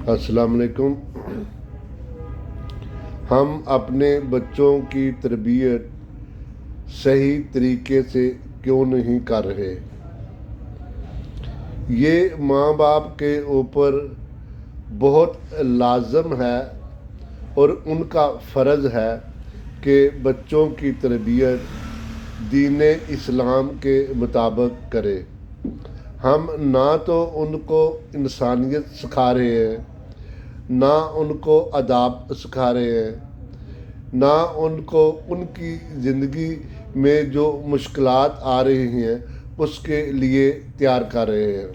अस्सलाम वालेकुम। हम अपने बच्चों की तरबियत सही तरीके से क्यों नहीं कर रहे? ये माँ बाप के ऊपर बहुत लाजम है और उनका फ़र्ज़ है कि बच्चों की तरबियत दीन इस्लाम के मुताबिक करे। हम ना तो उनको इंसानियत सिखा रहे हैं, ना उनको अदाब सिखा रहे हैं, ना उनको उनकी ज़िंदगी में जो मुश्किलात आ रही हैं उसके लिए तैयार कर रहे हैं।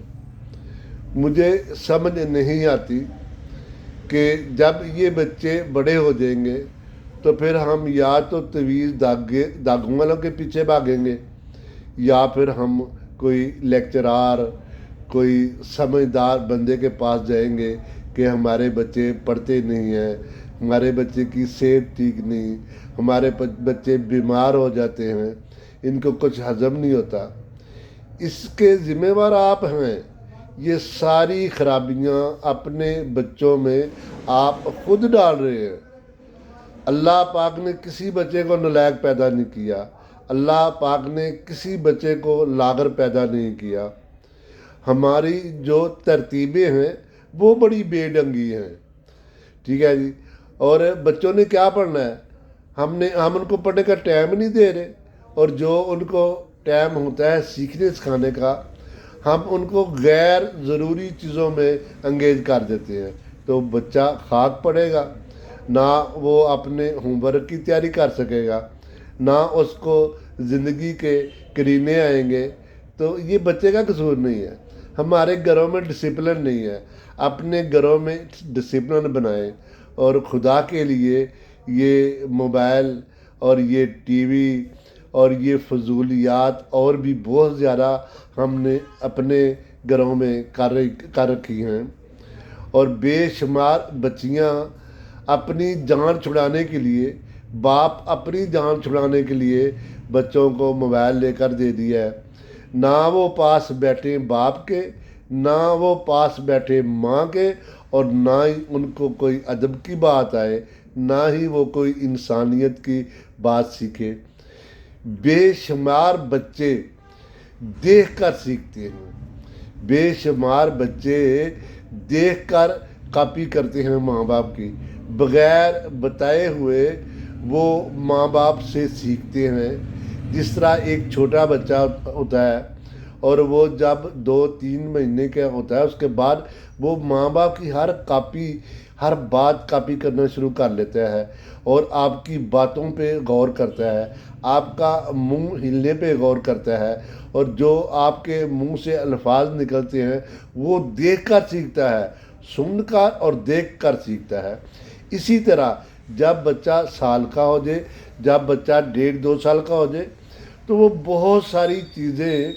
मुझे समझ नहीं आती कि जब ये बच्चे बड़े हो जाएंगे तो फिर हम या तो तवीज़ दागों वालों के पीछे भागेंगे या फिर हम कोई लेक्चरार, कोई समझदार बंदे के पास जाएंगे कि हमारे बच्चे पढ़ते नहीं हैं, हमारे बच्चे की सेहत ठीक नहीं, हमारे बच्चे बीमार हो जाते हैं, इनको कुछ हजम नहीं होता। इसके ज़िम्मेवार आप हैं। ये सारी खराबियाँ अपने बच्चों में आप खुद डाल रहे हैं। अल्लाह पाक ने किसी बच्चे को नालायक पैदा नहीं किया, अल्लाह पाक ने किसी बच्चे को लागर पैदा नहीं किया। हमारी जो तरतीबें हैं वो बड़ी बेढंगी हैं, ठीक है जी। और बच्चों ने क्या पढ़ना है? हम उनको पढ़ने का टाइम नहीं दे रहे, और जो उनको टाइम होता है सीखने सिखाने का हम उनको गैर ज़रूरी चीज़ों में एंगेज कर देते हैं। तो बच्चा खाक पड़ेगा, ना वो अपने होमवर्क की तैयारी कर सकेगा, ना उसको ज़िंदगी के करीने आएंगे। तो ये बच्चे का कसूर नहीं है, हमारे घरों में डिसिप्लिन नहीं है। अपने घरों में डिसिप्लिन बनाएं, और खुदा के लिए ये मोबाइल और ये टीवी और ये फजूलियात और भी बहुत ज़्यादा हमने अपने घरों में कर रखी हैं। और बेशुमार बच्चियाँ अपनी जान छुड़ाने के लिए, बाप अपनी जान छुड़ाने के लिए बच्चों को मोबाइल लेकर दे दिया है। ना वो पास बैठे बाप के, ना वो पास बैठे माँ के, और ना ही उनको कोई अदब की बात आए, ना ही वो कोई इंसानियत की बात सीखे। बेशुमार बच्चे देख कर सीखते हैं, बेशुमार बच्चे देख कर कॉपी करते हैं माँ बाप की, बग़ैर बताए हुए वो माँ बाप से सीखते हैं। जिस तरह एक छोटा बच्चा होता है और वो जब 2-3 महीने का होता है उसके बाद वो माँ बाप की हर बात कॉपी करना शुरू कर लेता है, और आपकी बातों पे गौर करता है, आपका मुंह हिलने पे गौर करता है, और जो आपके मुंह से अल्फाज निकलते हैं वो देख कर सीखता है, सुनकर और देख कर सीखता है। इसी तरह जब बच्चा साल का हो जाए, जब बच्चा 1.5-2 साल का हो जाए, तो वो बहुत सारी चीज़ें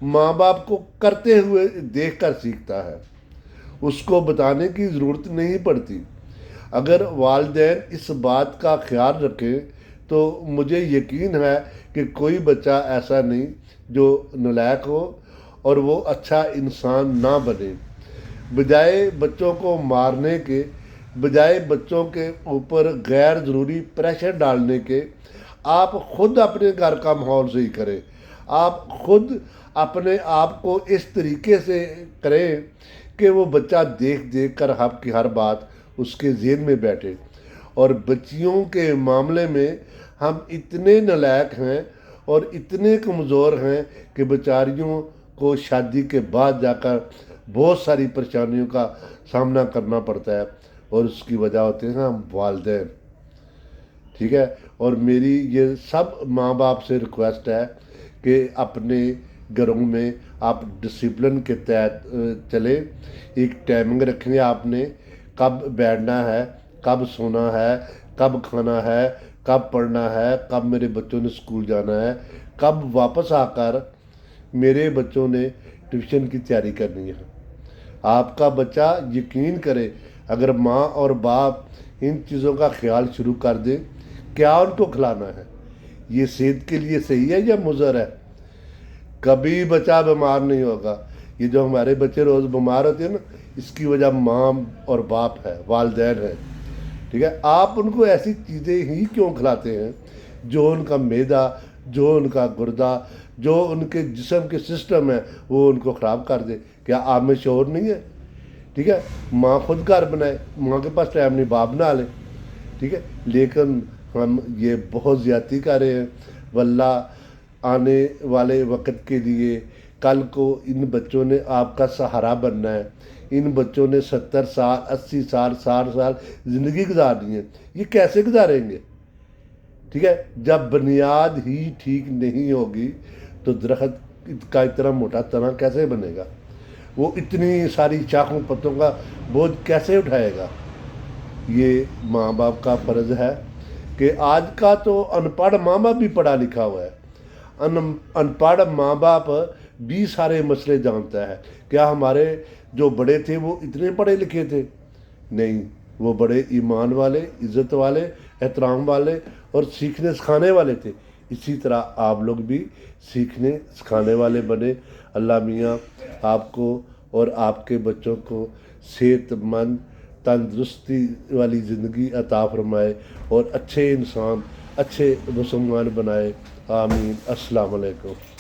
माँ बाप को करते हुए देख कर सीखता है, उसको बताने की ज़रूरत नहीं पड़ती। अगर वालिदैन इस बात का ख्याल रखें तो मुझे यकीन है कि कोई बच्चा ऐसा नहीं जो नालायक हो और वो अच्छा इंसान ना बने। बजाय बच्चों को मारने के, बजाय बच्चों के ऊपर गैर ज़रूरी प्रेशर डालने के, आप खुद अपने घर का माहौल सही करें। आप खुद अपने आप को इस तरीके से करें कि वो बच्चा देख देख कर आपकी हर बात उसके ज़हन में बैठे। और बच्चियों के मामले में हम इतने नालायक हैं और इतने कमज़ोर हैं कि बेचारियों को शादी के बाद जाकर बहुत सारी परेशानियों का सामना करना पड़ता है, और उसकी वजह होते हैं हम वालिदैन, ठीक है। और मेरी ये सब माँ बाप से रिक्वेस्ट है कि अपने घरों में आप डिसिप्लिन के तहत चलें। एक टाइमिंग रखेंगे आपने, कब बैठना है, कब सोना है, कब खाना है, कब पढ़ना है, कब मेरे बच्चों ने स्कूल जाना है, कब वापस आकर मेरे बच्चों ने ट्यूशन की तैयारी करनी है। आपका बच्चा यकीन करे, अगर माँ और बाप इन चीज़ों का ख्याल शुरू कर दें, क्या उनको खिलाना है, ये सेहत के लिए सही है या मुज़र है, कभी बच्चा बीमार नहीं होगा। ये जो हमारे बच्चे रोज़ बीमार होते हैं ना, اس کی وجہ ماں اور باپ ہے، والدین ہیں، ٹھیک ہے؟ آپ ان کو ایسی چیزیں ہی کیوں کھلاتے ہیں جو ان کا معدہ، جو ان کا گردہ، جو ان کے جسم کے سسٹم ہے وہ ان کو خراب کر دے؟ کیا آپ میں شعور نہیں ہے؟ ٹھیک ہے، ماں خود گھر بنائے، ماں کے پاس ٹائم نہیں، باپ نہ لے، ٹھیک ہے؟ لیکن ہم یہ بہت زیادتی کر رہے ہیں۔ واللہ آنے والے وقت کے لیے کل کو ان بچوں نے آپ کا سہارا بننا ہے، ان بچوں نے 70 سال 80 سال 60 سال زندگی گزارنی ہے، یہ کیسے گزاریں گے؟ ٹھیک ہے، جب بنیاد ہی ٹھیک نہیں ہوگی تو درخت کا اتنا موٹا تنا کیسے بنے گا؟ وہ اتنی ساری شاخوں پتوں کا بوجھ کیسے اٹھائے گا؟ یہ ماں باپ کا فرض ہے کہ آج کا تو ان پڑھ ماں باپ بھی پڑھا لکھا ہوا ہے، ان پڑھ ماں باپ بھی سارے مسئلے جانتا ہے۔ کیا ہمارے جو بڑے تھے وہ اتنے پڑھے لکھے تھے؟ نہیں، وہ بڑے ایمان والے، عزت والے، احترام والے اور سیکھنے سکھانے والے تھے۔ اسی طرح آپ لوگ بھی سیکھنے سکھانے والے بنے۔ اللہ میاں آپ کو اور آپ کے بچوں کو صحت مند، تندرستی والی زندگی عطا فرمائے اور اچھے انسان، اچھے مسلمان بنائے۔ آمین۔ السلام علیکم۔